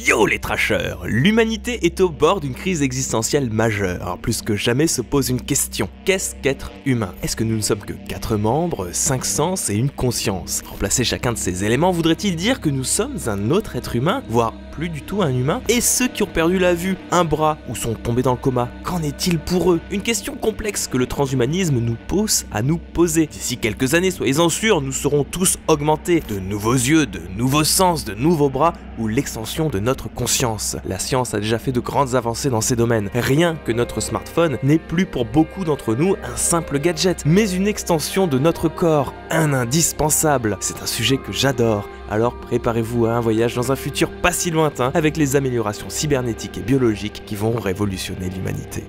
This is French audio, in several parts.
Yo les trashers! L'humanité est au bord d'une crise existentielle majeure. Plus que jamais se pose une question. Qu'est-ce qu'être humain? Est-ce que nous ne sommes que 4 membres, 5 sens et une conscience? Remplacer chacun de ces éléments voudrait-il dire que nous sommes un autre être humain, voire plus du tout un humain? Et ceux qui ont perdu la vue, un bras ou sont tombés dans le coma, qu'en est-il pour eux? Une question complexe que le transhumanisme nous pousse à nous poser. D'ici quelques années, soyez-en sûrs, nous serons tous augmentés de nouveaux yeux, de nouveaux sens, de nouveaux bras ou l'extension de notre conscience. La science a déjà fait de grandes avancées dans ces domaines. Rien que notre smartphone n'est plus pour beaucoup d'entre nous un simple gadget, mais une extension de notre corps, un indispensable. C'est un sujet que j'adore, alors préparez-vous à un voyage dans un futur pas si lointain avec les améliorations cybernétiques et biologiques qui vont révolutionner l'humanité.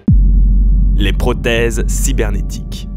Les prothèses cybernétiques.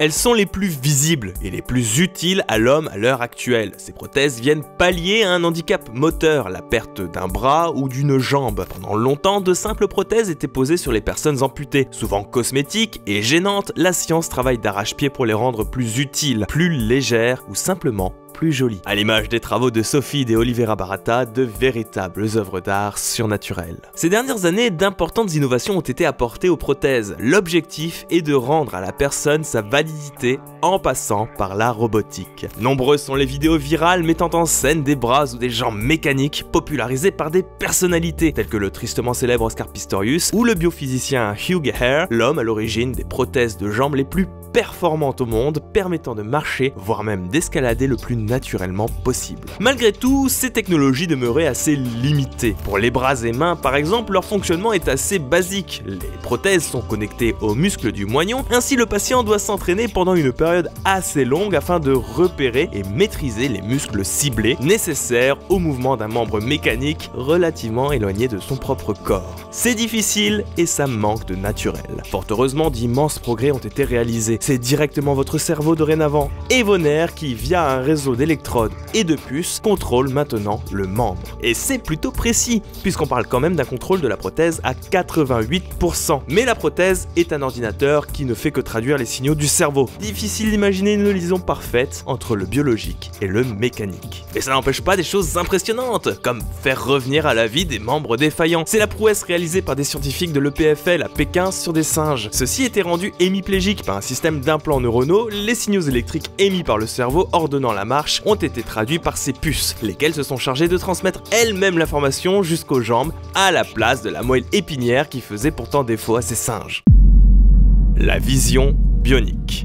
Elles sont les plus visibles et les plus utiles à l'homme à l'heure actuelle. Ces prothèses viennent pallier un handicap moteur, la perte d'un bras ou d'une jambe. Pendant longtemps, de simples prothèses étaient posées sur les personnes amputées. Souvent cosmétiques et gênantes, la science travaille d'arrache-pied pour les rendre plus utiles, plus légères ou simplement plus jolies. À l'image des travaux de Sophie et Oliveira Barata, de véritables œuvres d'art surnaturelles. Ces dernières années, d'importantes innovations ont été apportées aux prothèses. L'objectif est de rendre à la personne sa validité en passant par la robotique. Nombreuses sont les vidéos virales mettant en scène des bras ou des jambes mécaniques popularisées par des personnalités telles que le tristement célèbre Oscar Pistorius ou le biophysicien Hugh Hare, l'homme à l'origine des prothèses de jambes les plus performantes au monde, permettant de marcher, voire même d'escalader le plus naturellement possible. Malgré tout, ces technologies demeuraient assez limitées. Pour les bras et mains par exemple, leur fonctionnement est assez basique. Les prothèses sont connectées aux muscles du moignon, ainsi le patient doit s'entraîner pendant une période assez longue afin de repérer et maîtriser les muscles ciblés nécessaires au mouvement d'un membre mécanique relativement éloigné de son propre corps. C'est difficile et ça manque de naturel. Fort heureusement, d'immenses progrès ont été réalisés. C'est directement votre cerveau dorénavant et vos nerfs qui, via un réseau d'électrodes et de puces, contrôlent maintenant le membre. Et c'est plutôt précis, puisqu'on parle quand même d'un contrôle de la prothèse à 88%. Mais la prothèse est un ordinateur qui ne fait que traduire les signaux du cerveau. Difficile d'imaginer une liaison parfaite entre le biologique et le mécanique. Mais ça n'empêche pas des choses impressionnantes, comme faire revenir à la vie des membres défaillants. C'est la prouesse réalisée par des scientifiques de l'EPFL à Pékin sur des singes. Ceux-ci étaient rendus hémiplégiques par un système d'implants neuronaux. Les signaux électriques émis par le cerveau ordonnant la marche ont été traduits par ces puces, lesquelles se sont chargées de transmettre elles-mêmes l'information jusqu'aux jambes, à la place de la moelle épinière qui faisait pourtant défaut à ces singes. La vision bionique.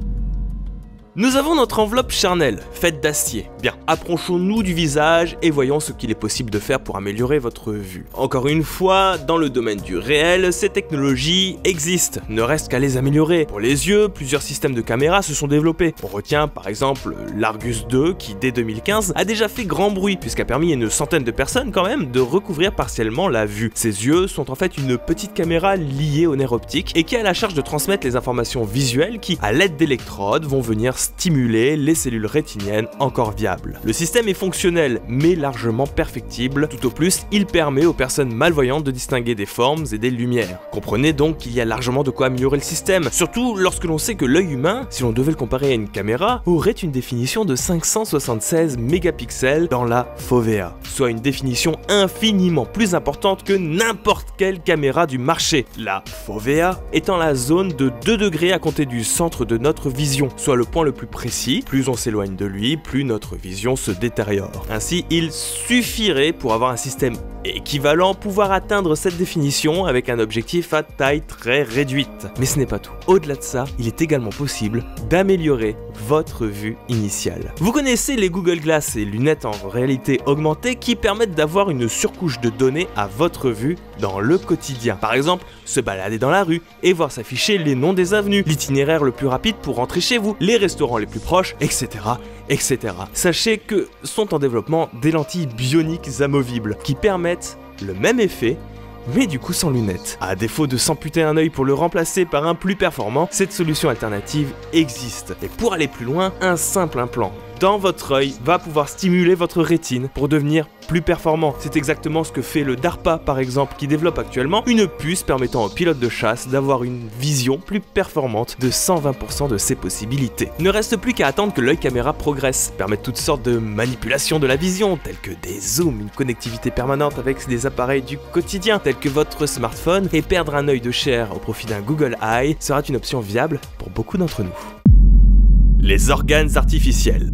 Nous avons notre enveloppe charnelle, faite d'acier. Bien, approchons-nous du visage et voyons ce qu'il est possible de faire pour améliorer votre vue. Encore une fois, dans le domaine du réel, ces technologies existent, ne reste qu'à les améliorer. Pour les yeux, plusieurs systèmes de caméras se sont développés. On retient par exemple l'Argus 2 qui, dès 2015, a déjà fait grand bruit, puisqu'a permis à une centaine de personnes quand même de recouvrir partiellement la vue. Ces yeux sont en fait une petite caméra liée au nerf optique et qui a la charge de transmettre les informations visuelles qui, à l'aide d'électrodes, vont venir stimuler les cellules rétiniennes encore viables. Le système est fonctionnel, mais largement perfectible. Tout au plus, il permet aux personnes malvoyantes de distinguer des formes et des lumières. Comprenez donc qu'il y a largement de quoi améliorer le système, surtout lorsque l'on sait que l'œil humain, si l'on devait le comparer à une caméra, aurait une définition de 576 mégapixels dans la Fovea, soit une définition infiniment plus importante que n'importe quelle caméra du marché. La Fovea étant la zone de 2 degrés à compter du centre de notre vision, soit le point le plus précis. Plus on s'éloigne de lui, plus notre vision se détériore. Ainsi, il suffirait pour avoir un système équivalent pouvoir atteindre cette définition avec un objectif à taille très réduite. Mais ce n'est pas tout. Au-delà de ça, il est également possible d'améliorer votre vue initiale. Vous connaissez les Google Glass et lunettes en réalité augmentée qui permettent d'avoir une surcouche de données à votre vue dans le quotidien. Par exemple, se balader dans la rue et voir s'afficher les noms des avenues, l'itinéraire le plus rapide pour rentrer chez vous, les restaurants les plus proches, etc. etc. Sachez que sont en développement des lentilles bioniques amovibles qui permettent le même effet, mais du coup sans lunettes. À défaut de s'amputer un œil pour le remplacer par un plus performant, cette solution alternative existe. Et pour aller plus loin, un simple implant dans votre œil va pouvoir stimuler votre rétine pour devenir plus performant. C'est exactement ce que fait le DARPA par exemple, qui développe actuellement une puce permettant aux pilotes de chasse d'avoir une vision plus performante de 120% de ses possibilités. Il ne reste plus qu'à attendre que l'œil caméra progresse, permette toutes sortes de manipulations de la vision, telles que des zooms, une connectivité permanente avec des appareils du quotidien, tels que votre smartphone, et perdre un œil de chair au profit d'un Google Eye sera une option viable pour beaucoup d'entre nous. Les organes artificiels.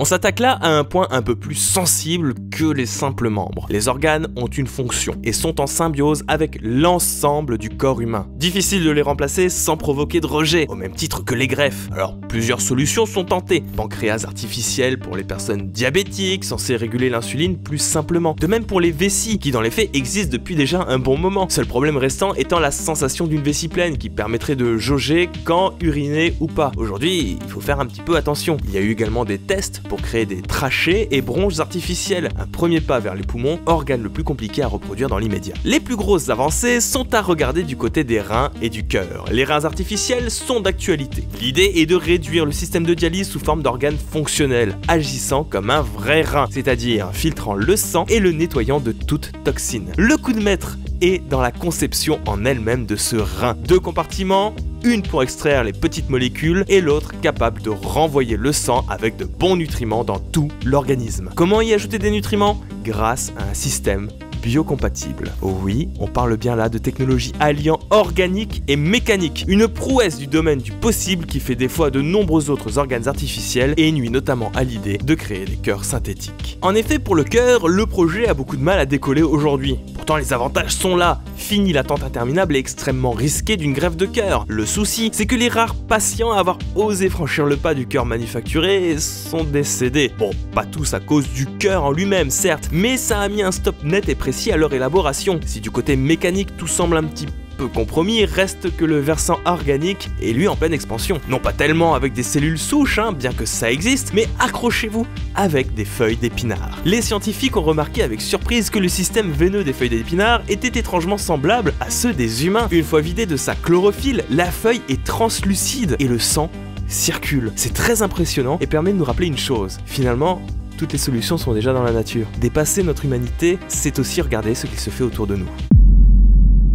On s'attaque là à un point un peu plus sensible que les simples membres. Les organes ont une fonction et sont en symbiose avec l'ensemble du corps humain. Difficile de les remplacer sans provoquer de rejet, au même titre que les greffes. Alors, plusieurs solutions sont tentées. Pancréas artificiel pour les personnes diabétiques, censé réguler l'insuline plus simplement. De même pour les vessies, qui dans les faits existent depuis déjà un bon moment. Seul problème restant étant la sensation d'une vessie pleine, qui permettrait de jauger quand uriner ou pas. Aujourd'hui, il faut faire un petit peu attention. Il y a eu également des tests pour créer des trachées et bronches artificielles, un premier pas vers les poumons, organe le plus compliqué à reproduire dans l'immédiat. Les plus grosses avancées sont à regarder du côté des reins et du cœur. Les reins artificiels sont d'actualité. L'idée est de réduire le système de dialyse sous forme d'organes fonctionnels, agissant comme un vrai rein, c'est-à-dire filtrant le sang et le nettoyant de toute toxine. Le coup de maître est dans la conception en elle-même de ce rein. 2 compartiments, une pour extraire les petites molécules et l'autre capable de renvoyer le sang avec de bons nutriments dans tout l'organisme. Comment y ajouter des nutriments? Grâce à un système biocompatible. Oui, on parle bien là de technologie alliant organique et mécanique, une prouesse du domaine du possible qui fait défaut à de nombreux autres organes artificiels et nuit notamment à l'idée de créer des cœurs synthétiques. En effet, pour le cœur, le projet a beaucoup de mal à décoller aujourd'hui. Pourtant, les avantages sont là. Fini l'attente interminable et extrêmement risquée d'une greffe de cœur. Le souci, c'est que les rares patients à avoir osé franchir le pas du cœur manufacturé sont décédés. Bon, pas tous à cause du cœur en lui-même, certes, mais ça a mis un stop net et précis à leur élaboration. Si du côté mécanique tout semble un petit peu compromis, reste que le versant organique est lui en pleine expansion. Non pas tellement avec des cellules souches, bien que ça existe, mais accrochez-vous, avec des feuilles d'épinards. Les scientifiques ont remarqué avec surprise que le système veineux des feuilles d'épinards était étrangement semblable à ceux des humains. Une fois vidée de sa chlorophylle, la feuille est translucide et le sang circule. C'est très impressionnant et permet de nous rappeler une chose. Finalement, toutes les solutions sont déjà dans la nature. Dépasser notre humanité, c'est aussi regarder ce qui se fait autour de nous.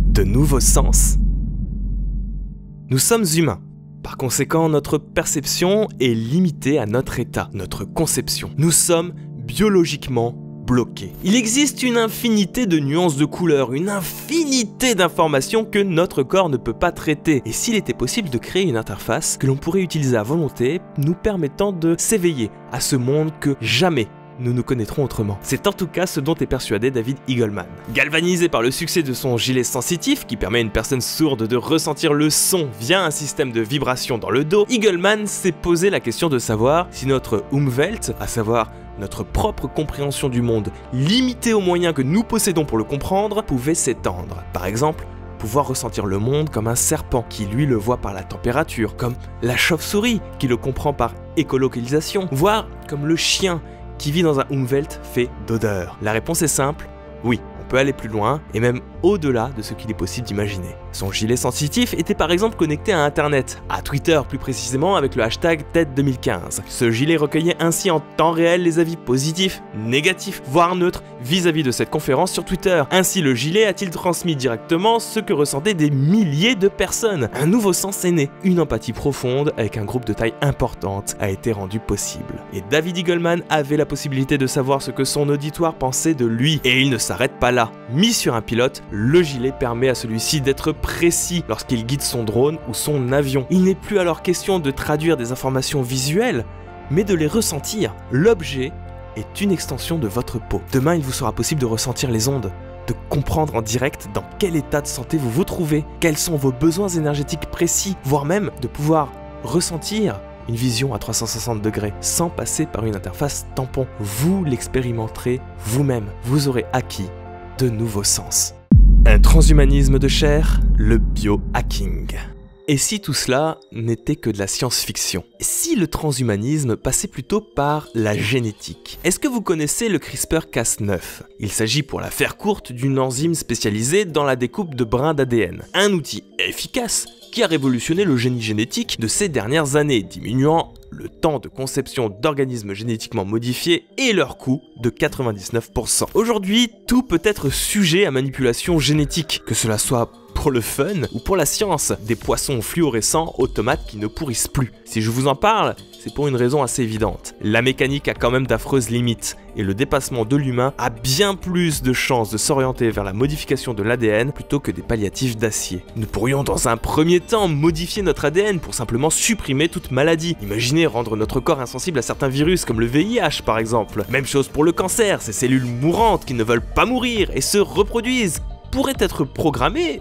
De nouveaux sens. Nous sommes humains. Par conséquent, notre perception est limitée à notre état, notre conception. Nous sommes biologiquement bloqués. Il existe une infinité de nuances de couleurs, une infinité d'informations que notre corps ne peut pas traiter. Et s'il était possible de créer une interface que l'on pourrait utiliser à volonté, nous permettant de s'éveiller à ce monde que jamais nous nous connaîtrons autrement. C'est en tout cas ce dont est persuadé David Eagleman. Galvanisé par le succès de son gilet sensitif, qui permet à une personne sourde de ressentir le son via un système de vibration dans le dos, Eagleman s'est posé la question de savoir si notre Umwelt, à savoir notre propre compréhension du monde, limitée aux moyens que nous possédons pour le comprendre, pouvait s'étendre. Par exemple, pouvoir ressentir le monde comme un serpent qui lui le voit par la température, comme la chauve-souris qui le comprend par écolocalisation, voire comme le chien qui vit dans un Umwelt fait d'odeur. La réponse est simple, oui. On peut aller plus loin et même au-delà de ce qu'il est possible d'imaginer. Son gilet sensitif était par exemple connecté à Internet, à Twitter plus précisément avec le hashtag TED2015. Ce gilet recueillait ainsi en temps réel les avis positifs, négatifs, voire neutres vis-à-vis de cette conférence sur Twitter. Ainsi le gilet a-t-il transmis directement ce que ressentaient des milliers de personnes. Un nouveau sens est né, une empathie profonde avec un groupe de taille importante a été rendue possible. Et David Eagleman avait la possibilité de savoir ce que son auditoire pensait de lui. Et il ne s'arrête pas là. Mis sur un pilote, le gilet permet à celui-ci d'être précis lorsqu'il guide son drone ou son avion. Il n'est plus alors question de traduire des informations visuelles, mais de les ressentir. L'objet est une extension de votre peau. Demain, il vous sera possible de ressentir les ondes, de comprendre en direct dans quel état de santé vous vous trouvez, quels sont vos besoins énergétiques précis, voire même de pouvoir ressentir une vision à 360 degrés, sans passer par une interface tampon. Vous l'expérimenterez vous-même. Vous aurez acquis de nouveaux sens. Un transhumanisme de chair, le biohacking. Et si tout cela n'était que de la science-fiction? Si le transhumanisme passait plutôt par la génétique? Est-ce que vous connaissez le CRISPR-Cas9? Il s'agit, pour la faire courte, d'une enzyme spécialisée dans la découpe de brins d'ADN. Un outil efficace, qui a révolutionné le génie génétique de ces dernières années, diminuant le temps de conception d'organismes génétiquement modifiés et leur coût de 99%. Aujourd'hui, tout peut être sujet à manipulation génétique, que cela soit pour le fun ou pour la science, des poissons fluorescents aux tomates qui ne pourrissent plus. Si je vous en parle, c'est pour une raison assez évidente. La mécanique a quand même d'affreuses limites, et le dépassement de l'humain a bien plus de chances de s'orienter vers la modification de l'ADN plutôt que des palliatifs d'acier. Nous pourrions dans un premier temps modifier notre ADN pour simplement supprimer toute maladie. Imaginez rendre notre corps insensible à certains virus comme le VIH par exemple. Même chose pour le cancer, ces cellules mourantes qui ne veulent pas mourir et se reproduisent pourraient être programmées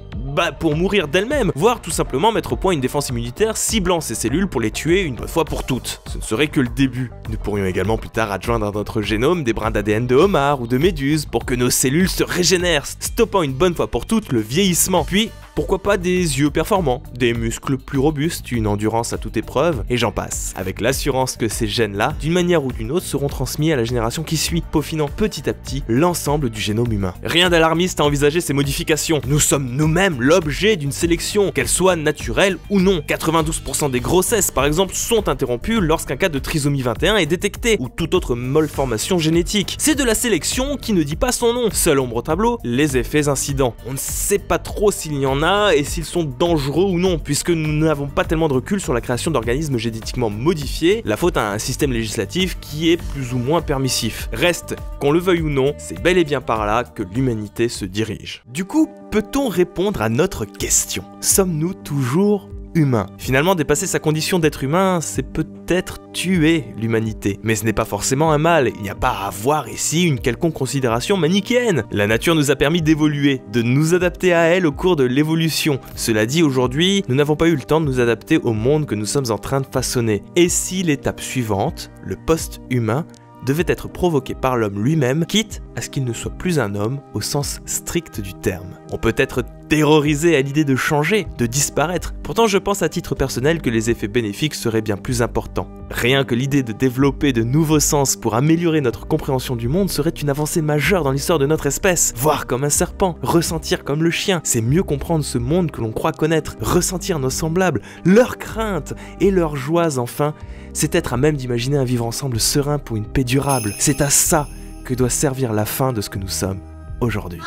pour mourir d'elles-mêmes, voire tout simplement mettre au point une défense immunitaire ciblant ces cellules pour les tuer une bonne fois pour toutes. Ce ne serait que le début. Nous pourrions également plus tard adjoindre à notre génome des brins d'ADN de homard ou de méduse pour que nos cellules se régénèrent, stoppant une bonne fois pour toutes le vieillissement. Puis, pourquoi pas des yeux performants, des muscles plus robustes, une endurance à toute épreuve, et j'en passe. Avec l'assurance que ces gènes-là, d'une manière ou d'une autre, seront transmis à la génération qui suit, peaufinant petit à petit l'ensemble du génome humain. Rien d'alarmiste à envisager ces modifications. Nous sommes nous-mêmes l'objet d'une sélection, qu'elle soit naturelle ou non. 92% des grossesses, par exemple, sont interrompues lorsqu'un cas de trisomie 21 est détecté, ou toute autre malformation génétique. C'est de la sélection qui ne dit pas son nom. Seul ombre au tableau, les effets incidents. On ne sait pas trop s'il y en a et s'ils sont dangereux ou non, puisque nous n'avons pas tellement de recul sur la création d'organismes génétiquement modifiés, la faute à un système législatif qui est plus ou moins permissif. Reste, qu'on le veuille ou non, c'est bel et bien par là que l'humanité se dirige. Du coup, peut-on répondre à notre question? Sommes-nous toujours humain? Finalement, dépasser sa condition d'être humain, c'est peut-être tuer l'humanité. Mais ce n'est pas forcément un mal, il n'y a pas à avoir ici une quelconque considération manichéenne. La nature nous a permis d'évoluer, de nous adapter à elle au cours de l'évolution. Cela dit, aujourd'hui, nous n'avons pas eu le temps de nous adapter au monde que nous sommes en train de façonner. Et si l'étape suivante, le post-humain, devait être provoqué par l'homme lui-même, quitte à ce qu'il ne soit plus un homme au sens strict du terme. On peut être terrorisé à l'idée de changer, de disparaître. Pourtant, je pense à titre personnel que les effets bénéfiques seraient bien plus importants. Rien que l'idée de développer de nouveaux sens pour améliorer notre compréhension du monde serait une avancée majeure dans l'histoire de notre espèce. Voir comme un serpent, ressentir comme le chien, c'est mieux comprendre ce monde que l'on croit connaître, ressentir nos semblables, leurs craintes et leurs joies enfin. C'est être à même d'imaginer un vivre ensemble serein pour une paix durable. C'est à ça que doit servir la fin de ce que nous sommes aujourd'hui.